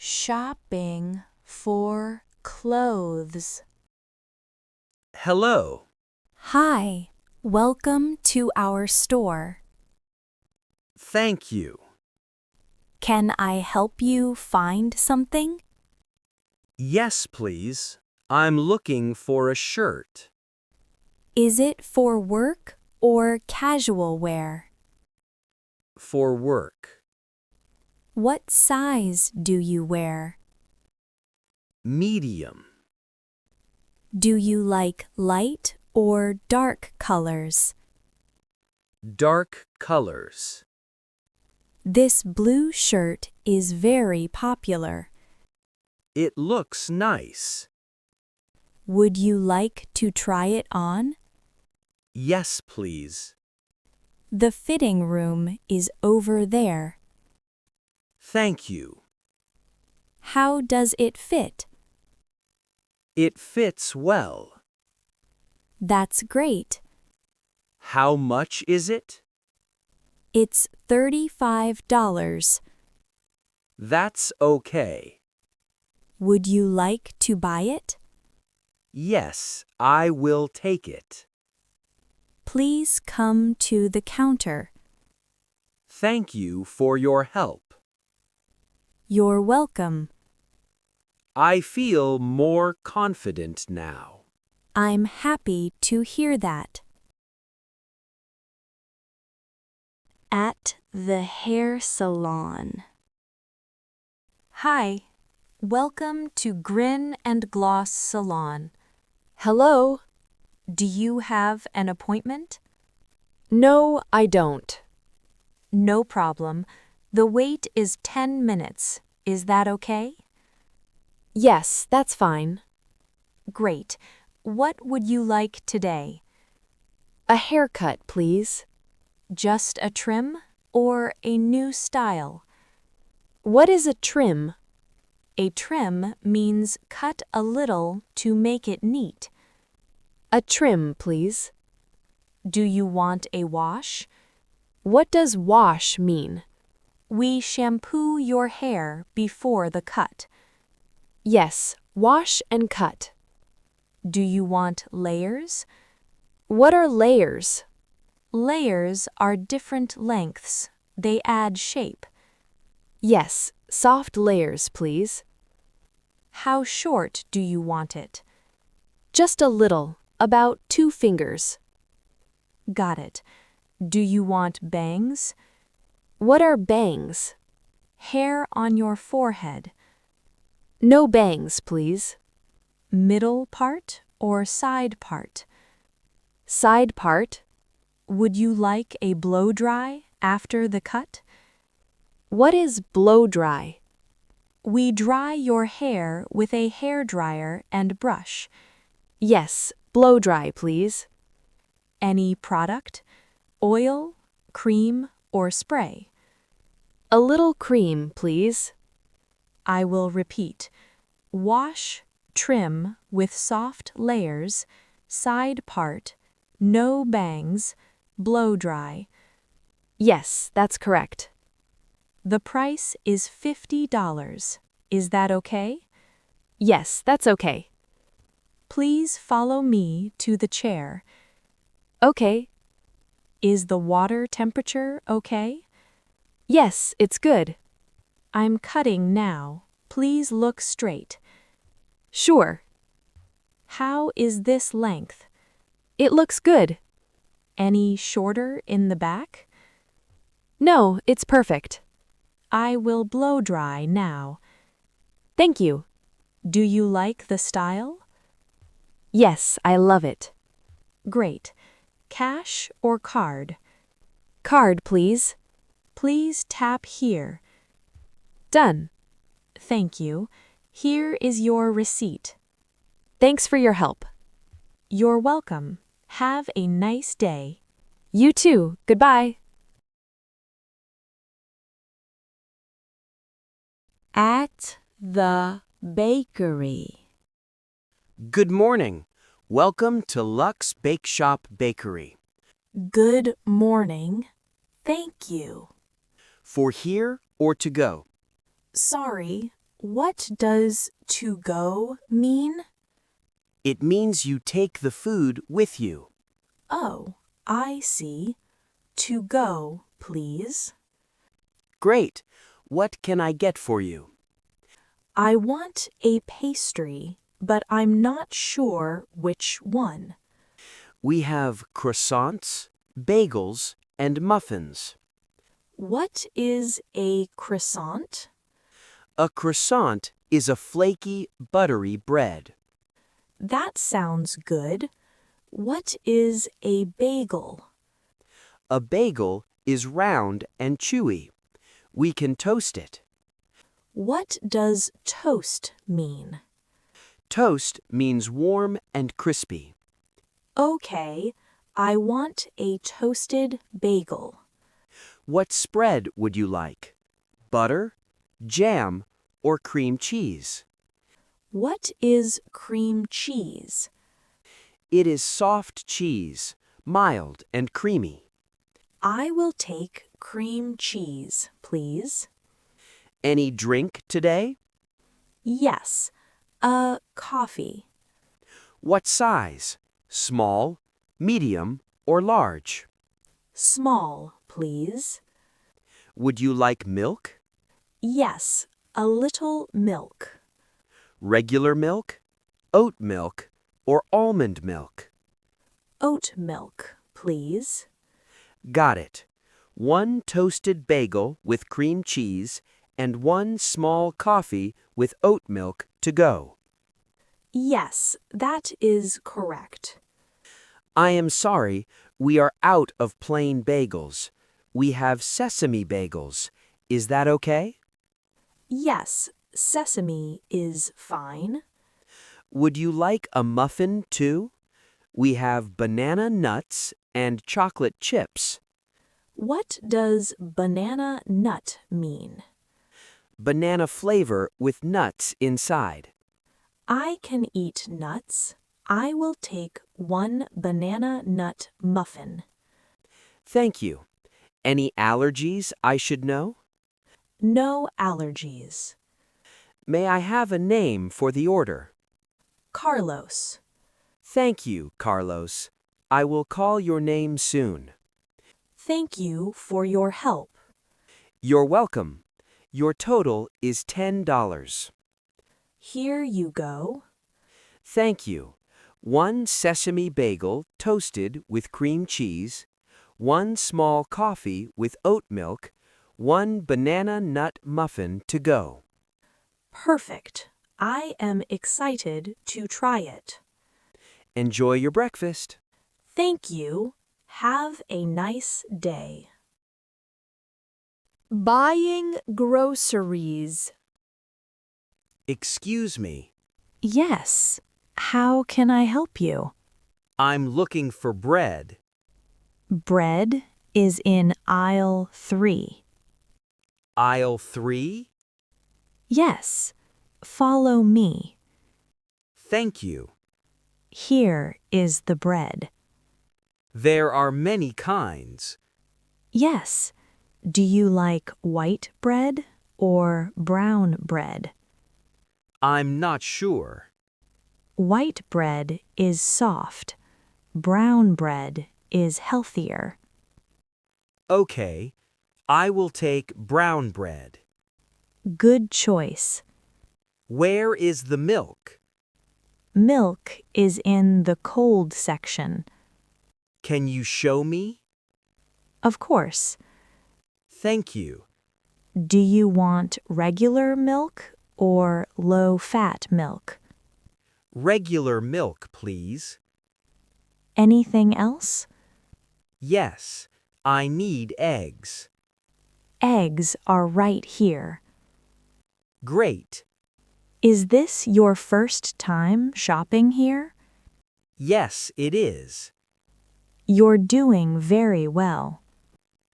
shopping for clothes. Hello. Hi, welcome to our store. Thank you. Can I help you find something? Yes, please. I'm looking for a shirt. Is it for work or casual wear? For work. What size do you wear? Medium. Do you like light or dark colors? Dark colors. This blue shirt is very popular. It looks nice. Would you like to try it on? Yes, please. The fitting room is over there. Thank you. How does it fit? It fits well. That's great. How much is it? It's $35. That's okay. Would you like to buy it? Yes, I will take it. Please come to the counter. Thank you for your help. You're welcome. I feel more confident now. I'm happy to hear that. At the hair salon. Hi, welcome to Grin and Gloss Salon. Hello? Do you have an appointment? No, I don't. No problem. The wait is 10 minutes. Is that okay? Yes, that's fine. Great. What would you like today? A haircut, please. Just a trim or a new style? What is a trim? A trim means cut a little to make it neat. A trim, please. Do you want a wash? What does wash mean? We shampoo your hair before the cut. Yes, wash and cut. Do you want layers? What are layers? Layers are different lengths. They add shape. Yes, soft layers, please. How short do you want it? Just a little, about 2 fingers. Got it. Do you want bangs? What are bangs? Hair on your forehead. No bangs, please. Middle part or side part? Side part. Would you like a blow dry after the cut? What is blow dry? We dry your hair with a hairdryer and brush. Yes, blow dry, please. Any product? Oil, cream, or spray? A little cream, please. I will repeat. Wash, trim with soft layers, side part, no bangs, blow dry. Yes, that's correct. The price is $50. Is that okay? Yes, that's okay. Please follow me to the chair. Okay. Is the water temperature okay? Yes, it's good. I'm cutting now. Please look straight. Sure. How is this length? It looks good. Any shorter in the back? No, it's perfect. I will blow dry now. Thank you. Do you like the style? Yes, I love it. Great. Cash or card? Card, please. Please tap here. Done. Thank you. Here is your receipt. Thanks for your help. You're welcome. Have a nice day. You too. Goodbye. At the bakery. Good morning. Welcome to Lux Bake Shop Bakery. Good morning. Thank you. For here or to go? Sorry, What does to go mean? It means you take the food with you. Oh, I see. To go, please. Great. What can I get for you? I want a pastry, but I'm not sure which one. We have croissants, bagels, and muffins. What is a croissant? A croissant is a flaky, buttery bread. That sounds good. What is a bagel? A bagel is round and chewy. We can toast it. What does toast mean? Toast means warm and crispy. Okay, I want a toasted bagel. What spread would you like? Butter, jam, or cream cheese? What is cream cheese? It is soft cheese, mild and creamy. I will take cream cheese, please. Any drink today? Yes, coffee. What size? Small, medium, or large? Small, please. Would you like milk? Yes, a little milk. Regular milk, oat milk, or almond milk? Oat milk, please. Got it. 1 toasted bagel with cream cheese and 1 small coffee with oat milk to go. Yes, that is correct. I am sorry, we are out of plain bagels. We have sesame bagels. Is that okay? Yes, sesame is fine. Would you like a muffin too? We have banana nuts and chocolate chips. What does banana nut mean? Banana flavor with nuts inside. I can eat nuts. I will take 1 banana nut muffin. Thank you. Any allergies I should know? No allergies. May I have a name for the order? Carlos. Thank you, Carlos. I will call your name soon. Thank you for your help. You're welcome. Your total is $10. Here you go. Thank you. 1 sesame bagel toasted with cream cheese, 1 small coffee with oat milk, 1 banana nut muffin to go. Perfect. I am excited to try it. Enjoy your breakfast. Thank you. Have a nice day. Buying groceries. Excuse me. Yes. How can I help you? I'm looking for bread. Bread is in aisle 3. Aisle 3? Yes. Follow me. Thank you. Here is the bread. There are many kinds. Yes. Do you like white bread or brown bread? I'm not sure. White bread is soft. Brown bread is healthier. Okay, I will take brown bread. Good choice. Where is the milk? Milk is in the cold section. Can you show me? Of course. Thank you. Do you want regular milk or low-fat milk? Regular milk, please. Anything else? Yes, I need eggs. Eggs are right here. Great. Is this your first time shopping here? Yes, it is. You're doing very well.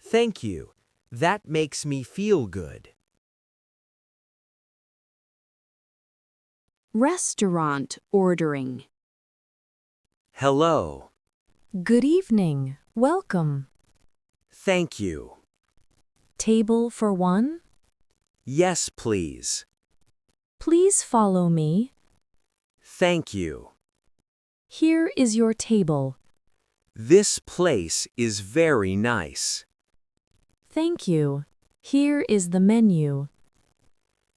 Thank you. That makes me feel good. Restaurant ordering. Hello. Good evening. Welcome. Thank you. Table for one? Yes, please. Please follow me. Thank you. Here is your table. This place is very nice. Thank you. Here is the menu.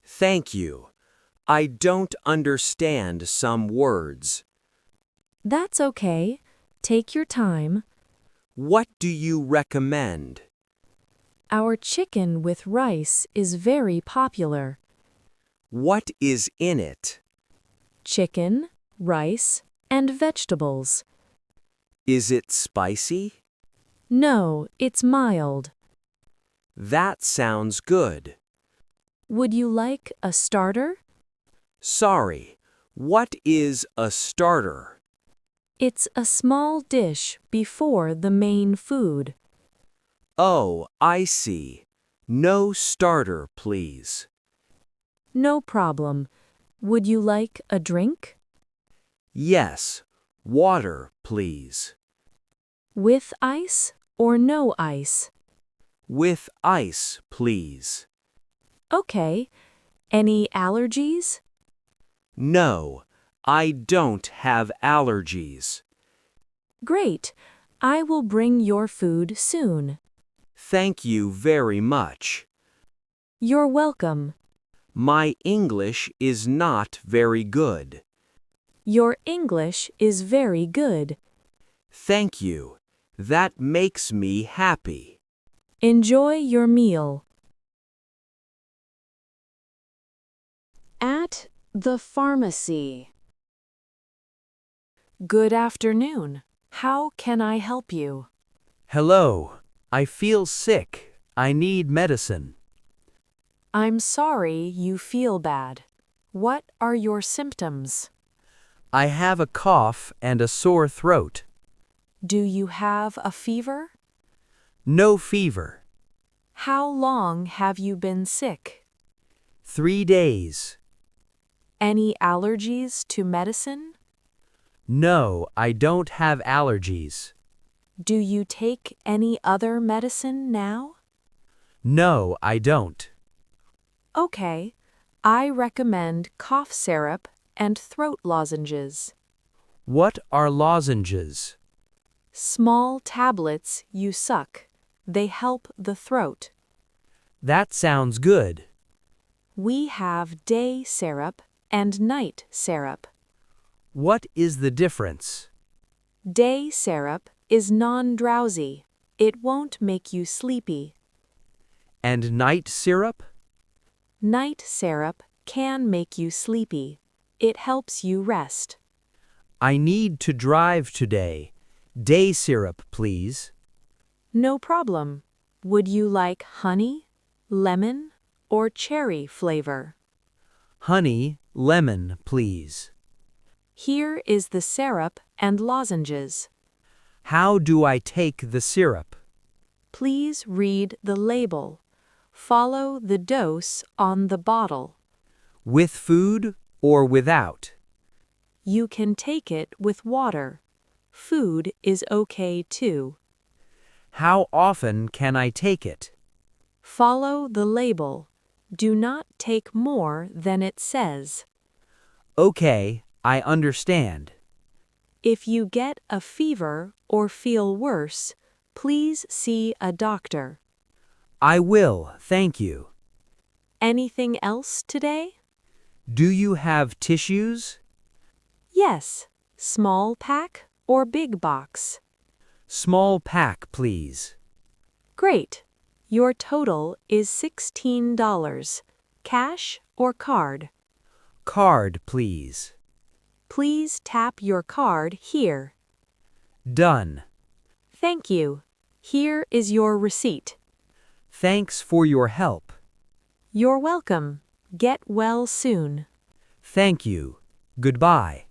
Thank you. I don't understand some words. That's okay. Take your time. What do you recommend? Our chicken with rice is very popular. What is in it? Chicken, rice, and vegetables. Is it spicy? No, it's mild. That sounds good. Would you like a starter? Sorry, what is a starter? It's a small dish before the main food. Oh, I see. No starter, please. No problem. Would you like a drink? Yes, water, please. With ice or no ice? With ice, please. Okay. Any allergies? No, I don't have allergies. Great. I will bring your food soon. Thank you very much. You're welcome. My English is not very good. Your English is very good. Thank you. That makes me happy. Enjoy your meal. At the pharmacy. Good afternoon. How can I help you? Hello, I feel sick. I need medicine. I'm sorry you feel bad. What are your symptoms? I have a cough and a sore throat. Do you have a fever? No fever. How long have you been sick? 3 days. Any allergies to medicine? No, I don't have allergies. Do you take any other medicine now? No, I don't. Okay. I recommend cough syrup and throat lozenges. What are lozenges? Small tablets you suck. They help the throat. That sounds good. We have day syrup and night syrup. What is the difference? Day syrup is non-drowsy. It won't make you sleepy. And night syrup? Night syrup can make you sleepy. It helps you rest. I need to drive today. Day syrup, please. No problem. Would you like honey, lemon, or cherry flavor? Honey, lemon, please. Here is the syrup and lozenges. How do I take the syrup? Please read the label. Follow the dose on the bottle. With food or without? You can take it with water. Food is okay too. How often can I take it? Follow the label. Do not take more than it says. Okay, I understand. If you get a fever or feel worse, please see a doctor. I will, thank you. Anything else today? Do you have tissues? Yes. Small pack or big box? Small pack, please. Great. Your total is $16. Cash or card? Card, please. Please tap your card here. Done. Thank you. Here is your receipt. Thanks for your help. You're welcome. Get well soon. Thank you. Goodbye.